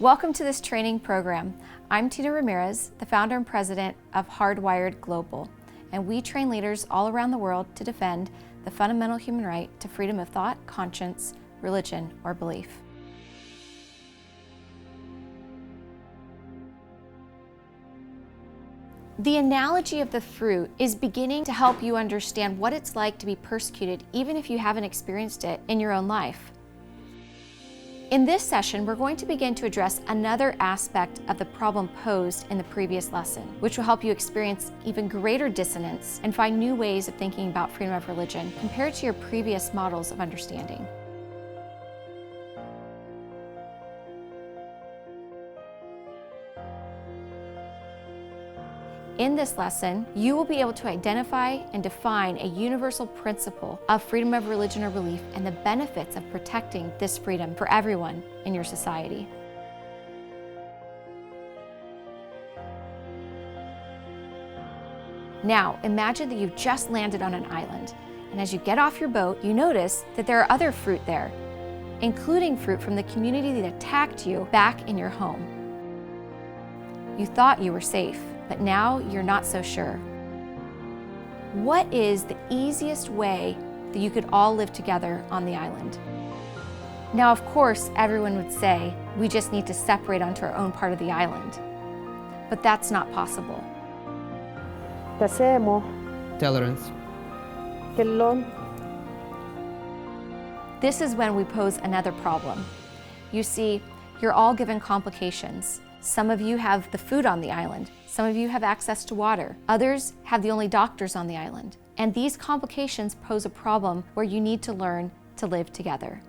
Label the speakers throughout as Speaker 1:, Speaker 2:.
Speaker 1: Welcome to this training program. I'm Tina Ramirez, the founder and president of Hardwired Global, and we train leaders all around the world to defend the fundamental human right to freedom of thought, conscience, religion, or belief. The analogy of the fruit is beginning to help you understand what it's like to be persecuted, even if you haven't experienced it in your own life. In this session, we're going to begin to address another aspect of the problem posed in the previous lesson, which will help you experience even greater dissonance and find new ways of thinking about freedom of religion compared to your previous models of understanding. In this lesson, you will be able to identify and define a universal principle of freedom of religion or belief and the benefits of protecting this freedom for everyone in your society. Now, imagine that you've just landed on an island, and as you get off your boat, you notice that there are other fruit there, including fruit from the community that attacked you back in your home. You thought you were safe, but now you're not so sure. What is the easiest way that you could all live together on the island? Now, of course, everyone would say, we just need to separate onto our own part of the island. But that's not possible.
Speaker 2: Tolerance.
Speaker 1: This is when we pose another problem. You see, you're all given complications. Some of you have the food on the island. Some of you have access to water. Others have the only doctors on the island. And these complications pose a problem where you need to learn to live together.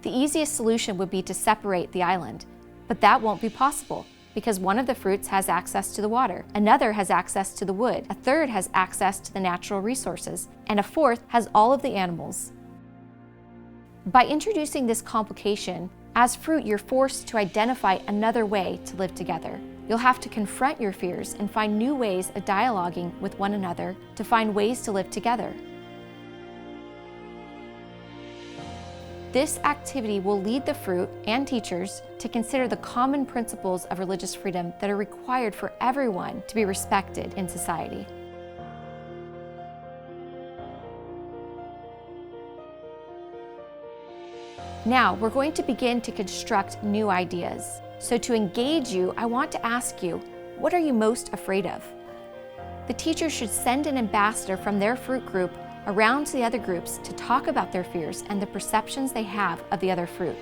Speaker 1: The easiest solution would be to separate the island, but that won't be possible because one of the fruits has access to the water, another has access to the wood, a third has access to the natural resources, and a fourth has all of the animals. By introducing this complication, as fruit, you're forced to identify another way to live together. You'll have to confront your fears and find new ways of dialoguing with one another to find ways to live together. This activity will lead the fruit and teachers to consider the common principles of religious freedom that are required for everyone to be respected in society. Now, we're going to begin to construct new ideas. So to engage you, I want to ask you, what are you most afraid of? The teacher should send an ambassador from their fruit group around to the other groups to talk about their fears and the perceptions they have of the other fruit.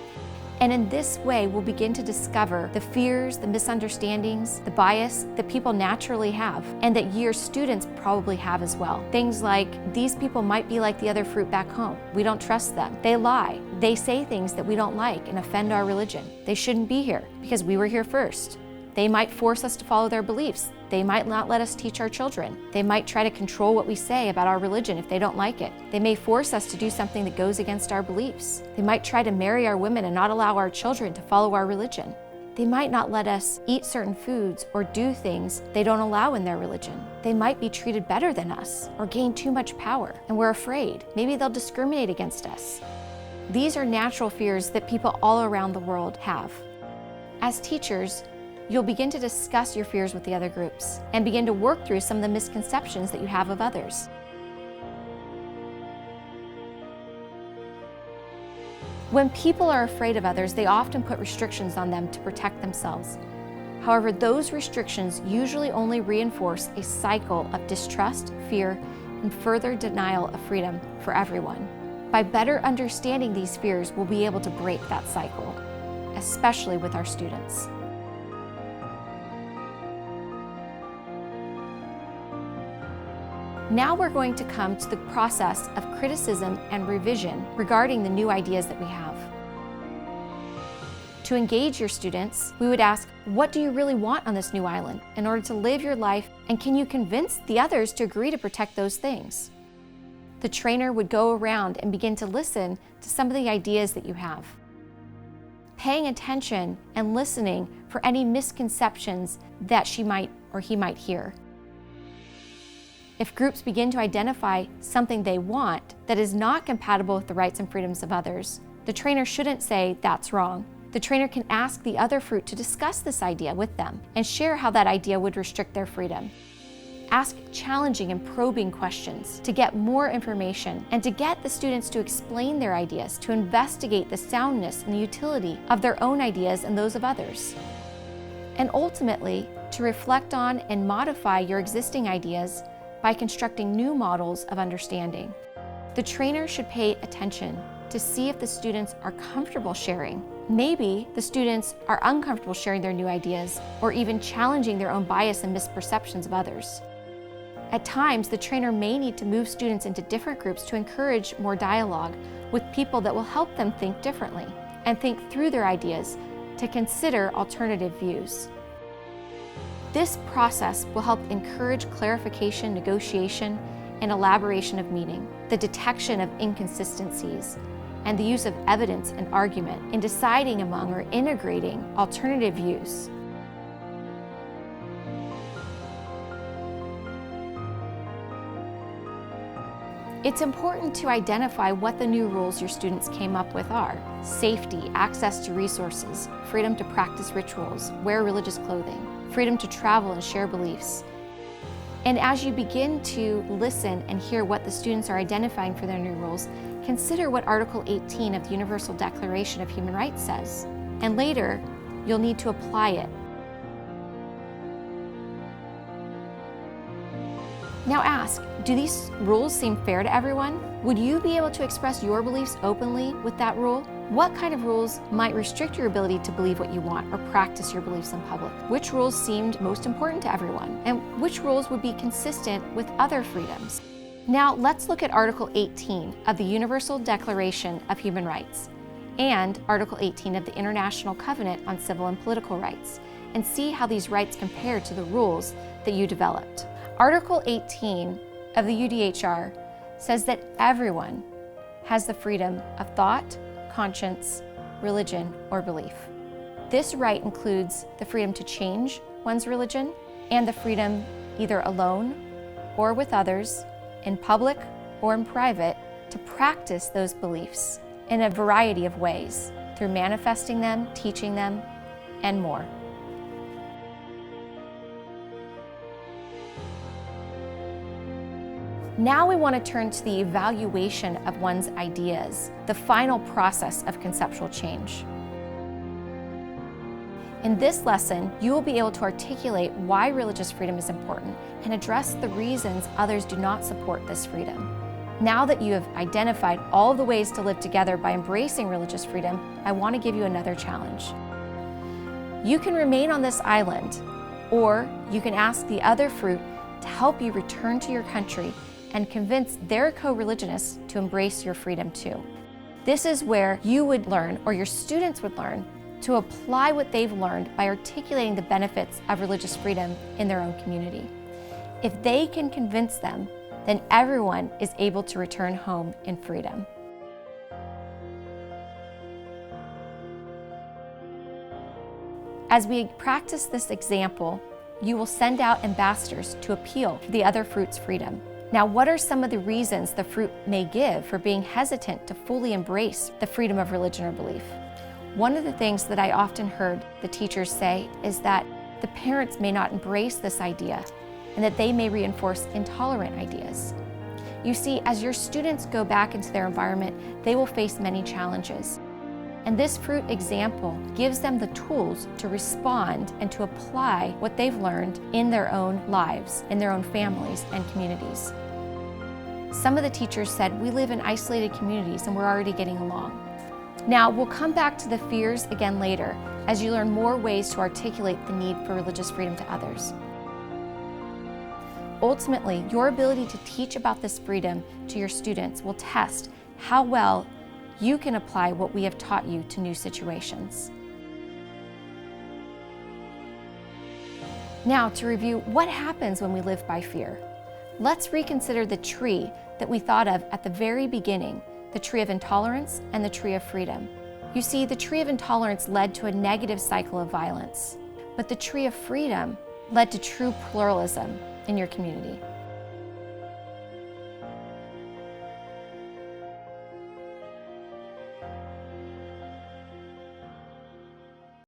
Speaker 1: And in this way, we'll begin to discover the fears, the misunderstandings, the bias that people naturally have, and that your students probably have as well. Things like, these people might be like the other fruit back home. We don't trust them. They lie. They say things that we don't like and offend our religion. They shouldn't be here because we were here first. They might force us to follow their beliefs. They might not let us teach our children. They might try to control what we say about our religion if they don't like it. They may force us to do something that goes against our beliefs. They might try to marry our women and not allow our children to follow our religion. They might not let us eat certain foods or do things they don't allow in their religion. They might be treated better than us or gain too much power, and we're afraid. Maybe they'll discriminate against us. These are natural fears that people all around the world have. As teachers, you'll begin to discuss your fears with the other groups and begin to work through some of the misconceptions that you have of others. When people are afraid of others, they often put restrictions on them to protect themselves. However, those restrictions usually only reinforce a cycle of distrust, fear, and further denial of freedom for everyone. By better understanding these fears, we'll be able to break that cycle, especially with our students. Now we're going to come to the process of criticism and revision regarding the new ideas that we have. To engage your students, we would ask, what do you really want on this new island in order to live your life, and can you convince the others to agree to protect those things? The trainer would go around and begin to listen to some of the ideas that you have, paying attention and listening for any misconceptions that she might or he might hear. If groups begin to identify something they want that is not compatible with the rights and freedoms of others, the trainer shouldn't say, that's wrong. The trainer can ask the other fruit to discuss this idea with them and share how that idea would restrict their freedom. Ask challenging and probing questions to get more information and to get the students to explain their ideas, to investigate the soundness and the utility of their own ideas and those of others. And ultimately, to reflect on and modify your existing ideas by constructing new models of understanding. The trainer should pay attention to see if the students are comfortable sharing. Maybe the students are uncomfortable sharing their new ideas or even challenging their own bias and misperceptions of others. At times, the trainer may need to move students into different groups to encourage more dialogue with people that will help them think differently and think through their ideas to consider alternative views. This process will help encourage clarification, negotiation, and elaboration of meaning, the detection of inconsistencies, and the use of evidence and argument in deciding among or integrating alternative views. It's important to identify what the new rules your students came up with are. Safety, access to resources, freedom to practice rituals, wear religious clothing, freedom to travel and share beliefs. And as you begin to listen and hear what the students are identifying for their new rules, consider what Article 18 of the Universal Declaration of Human Rights says. And later, you'll need to apply it. Now ask, do these rules seem fair to everyone? Would you be able to express your beliefs openly with that rule? What kind of rules might restrict your ability to believe what you want or practice your beliefs in public? Which rules seemed most important to everyone? And which rules would be consistent with other freedoms? Now let's look at Article 18 of the Universal Declaration of Human Rights and Article 18 of the International Covenant on Civil and Political Rights and see how these rights compare to the rules that you developed. Article 18 of the UDHR says that everyone has the freedom of thought, conscience, religion, or belief. This right includes the freedom to change one's religion and the freedom either alone or with others, in public or in private, to practice those beliefs in a variety of ways through manifesting them, teaching them, and more. Now we want to turn to the evaluation of one's ideas, the final process of conceptual change. In this lesson, you will be able to articulate why religious freedom is important and address the reasons others do not support this freedom. Now that you have identified all the ways to live together by embracing religious freedom, I want to give you another challenge. You can remain on this island, or you can ask the other fruit to help you return to your country and convince their co-religionists to embrace your freedom too. This is where you would learn, or your students would learn, to apply what they've learned by articulating the benefits of religious freedom in their own community. If they can convince them, then everyone is able to return home in freedom. As we practice this example, you will send out ambassadors to appeal for the other fruit's freedom. Now, what are some of the reasons the fruit may give for being hesitant to fully embrace the freedom of religion or belief? One of the things that I often heard the teachers say is that the parents may not embrace this idea and that they may reinforce intolerant ideas. You see, as your students go back into their environment, they will face many challenges. And this fruit example gives them the tools to respond and to apply what they've learned in their own lives, in their own families and communities. Some of the teachers said, we live in isolated communities and we're already getting along. Now, we'll come back to the fears again later as you learn more ways to articulate the need for religious freedom to others. Ultimately, your ability to teach about this freedom to your students will test how well you can apply what we have taught you to new situations. Now, to review what happens when we live by fear. Let's reconsider the tree that we thought of at the very beginning, the tree of intolerance and the tree of freedom. You see, the tree of intolerance led to a negative cycle of violence, but the tree of freedom led to true pluralism in your community.